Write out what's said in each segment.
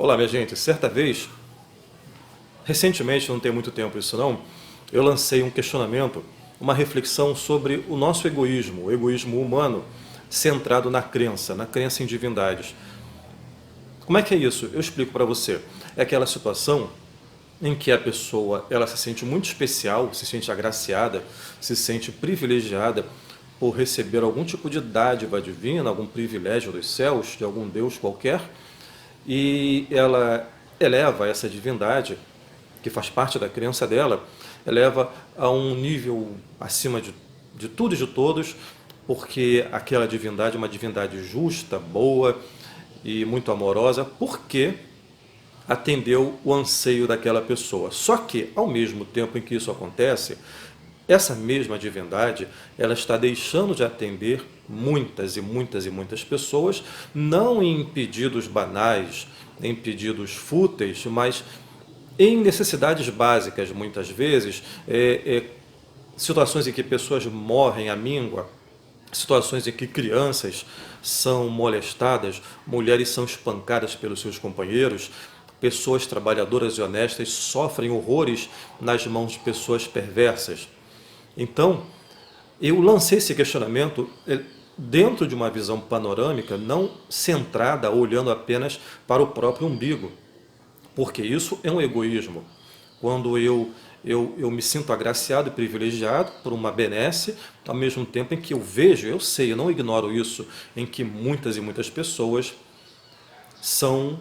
Olá, minha gente. Certa vez, recentemente, não tem muito tempo isso não, eu lancei um questionamento, uma reflexão sobre o nosso egoísmo, o egoísmo humano centrado na crença em divindades. Como é que é isso? Eu explico para você. É aquela situação em que a pessoa ela se sente muito especial, se sente agraciada, se sente privilegiada por receber algum tipo de dádiva divina, algum privilégio dos céus, de algum Deus qualquer, e ela eleva essa divindade, que faz parte da crença dela, eleva a um nível acima de tudo e de todos, porque aquela divindade é uma divindade justa, boa e muito amorosa, porque atendeu o anseio daquela pessoa. Só que, ao mesmo tempo em que isso acontece, essa mesma divindade, ela está deixando de atender muitas e muitas e muitas pessoas, não em pedidos banais, em pedidos fúteis, mas em necessidades básicas, muitas vezes, situações em que pessoas morrem à míngua, situações em que crianças são molestadas, mulheres são espancadas pelos seus companheiros, pessoas trabalhadoras e honestas sofrem horrores nas mãos de pessoas perversas. Então, eu lancei esse questionamento dentro de uma visão panorâmica, não centrada, olhando apenas para o próprio umbigo, porque isso é um egoísmo. Quando eu me sinto agraciado e privilegiado por uma benesse, ao mesmo tempo em que eu vejo, eu sei, eu não ignoro isso, em que muitas e muitas pessoas são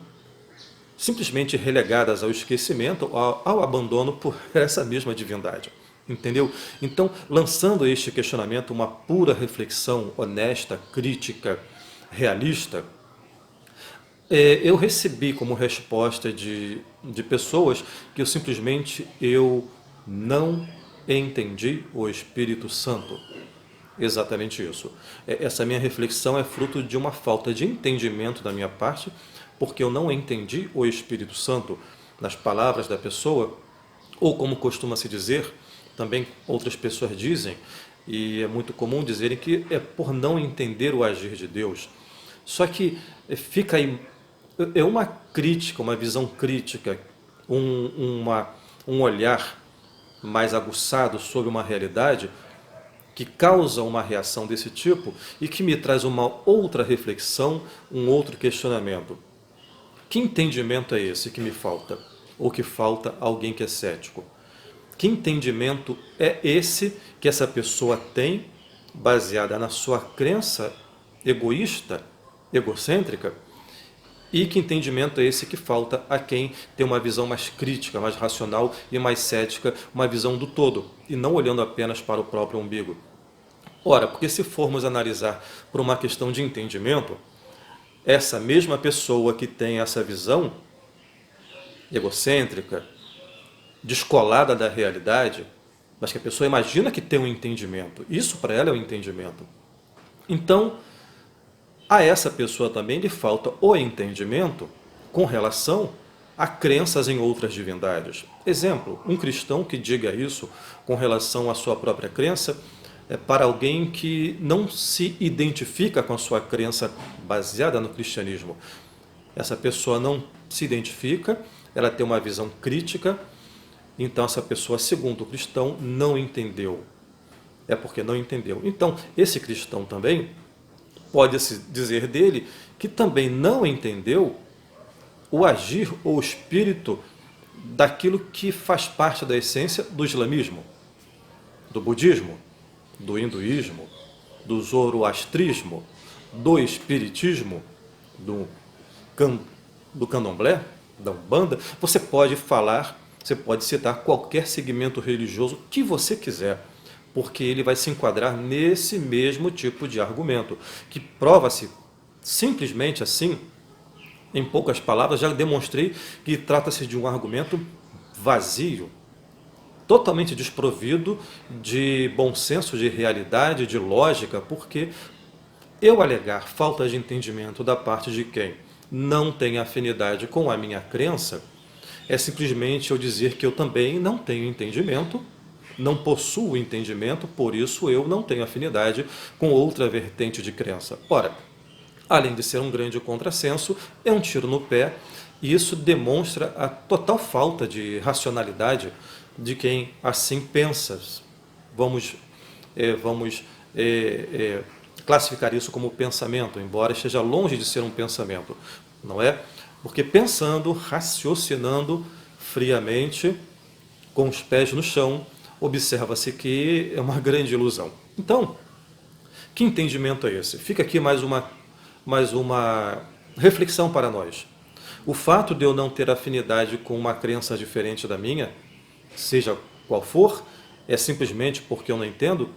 simplesmente relegadas ao esquecimento, ao abandono por essa mesma divindade. Entendeu? Então, lançando este questionamento, uma pura reflexão honesta, crítica, realista, eu recebi como resposta de pessoas que eu não entendi o Espírito Santo. Exatamente isso. Essa minha reflexão é fruto de uma falta de entendimento da minha parte, porque eu não entendi o Espírito Santo nas palavras da pessoa, ou como costuma se dizer, também outras pessoas dizem, e é muito comum dizerem que é por não entender o agir de Deus. Só que fica aí, é uma crítica, uma visão crítica, um olhar mais aguçado sobre uma realidade que causa uma reação desse tipo e que me traz uma outra reflexão, um outro questionamento. Que entendimento é esse que me falta? Ou que falta a alguém que é cético? Que entendimento é esse que essa pessoa tem, baseada na sua crença egoísta, egocêntrica? E que entendimento é esse que falta a quem tem uma visão mais crítica, mais racional e mais cética, uma visão do todo, e não olhando apenas para o próprio umbigo? Ora, porque se formos analisar por uma questão de entendimento, essa mesma pessoa que tem essa visão egocêntrica, descolada da realidade, mas que a pessoa imagina que tem um entendimento, isso para ela é um entendimento. Então, a essa pessoa também lhe falta o entendimento com relação a crenças em outras divindades. Exemplo, um cristão que diga isso com relação à sua própria crença é para alguém que não se identifica com a sua crença baseada no cristianismo. Essa pessoa não se identifica, ela tem uma visão crítica, então essa pessoa, segundo o cristão, não entendeu. É porque não entendeu. Então, esse cristão também pode-se dizer dele que também não entendeu o agir ou o espírito daquilo que faz parte da essência do islamismo, do budismo, do hinduísmo, do zoroastrismo, do espiritismo, do, do candomblé, da umbanda. Você pode falar, você pode citar qualquer segmento religioso que você quiser, porque ele vai se enquadrar nesse mesmo tipo de argumento, que prova-se simplesmente assim, em poucas palavras, já demonstrei que trata-se de um argumento vazio, totalmente desprovido de bom senso, de realidade, de lógica, porque eu alegar falta de entendimento da parte de quem não tem afinidade com a minha crença, é simplesmente eu dizer que eu também não tenho entendimento, não possuo entendimento, por isso eu não tenho afinidade com outra vertente de crença. Ora, além de ser um grande contrassenso, é um tiro no pé E isso demonstra a total falta de racionalidade de quem assim pensa. Vamos classificar isso como pensamento, embora esteja longe de ser um pensamento, não é? Porque pensando, raciocinando friamente, com os pés no chão, observa-se que é uma grande ilusão. Então, que entendimento é esse? Fica aqui mais uma reflexão para nós. O fato de eu não ter afinidade com uma crença diferente da minha, seja qual for, é simplesmente porque eu não entendo?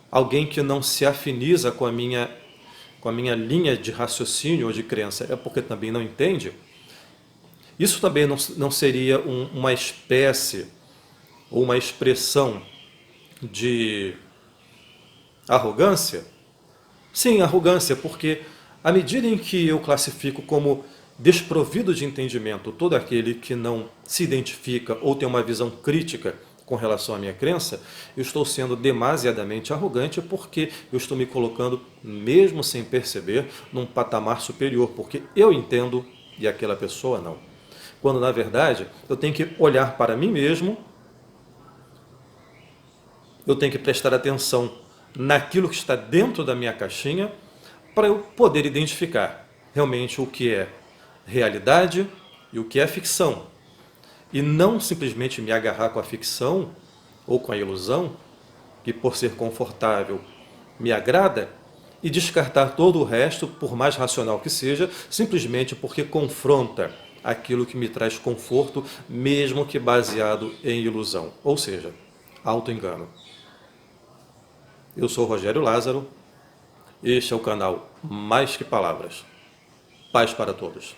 Alguém que não se afiniza com a minha linha de raciocínio ou de crença é porque também não entende? Isso também não seria uma espécie ou uma expressão de arrogância? Sim, arrogância, porque à medida em que eu classifico como desprovido de entendimento todo aquele que não se identifica ou tem uma visão crítica com relação à minha crença, eu estou sendo demasiadamente arrogante porque eu estou me colocando, mesmo sem perceber, num patamar superior, porque eu entendo e aquela pessoa não. Quando, na verdade, eu tenho que olhar para mim mesmo, eu tenho que prestar atenção naquilo que está dentro da minha caixinha para eu poder identificar realmente o que é realidade e o que é ficção. E não simplesmente me agarrar com a ficção ou com a ilusão, que por ser confortável me agrada, e descartar todo o resto, por mais racional que seja, simplesmente porque confronta aquilo que me traz conforto, mesmo que baseado em ilusão, ou seja, auto-engano. Eu sou Rogério Lázaro, este é o canal Mais Que Palavras. Paz para todos.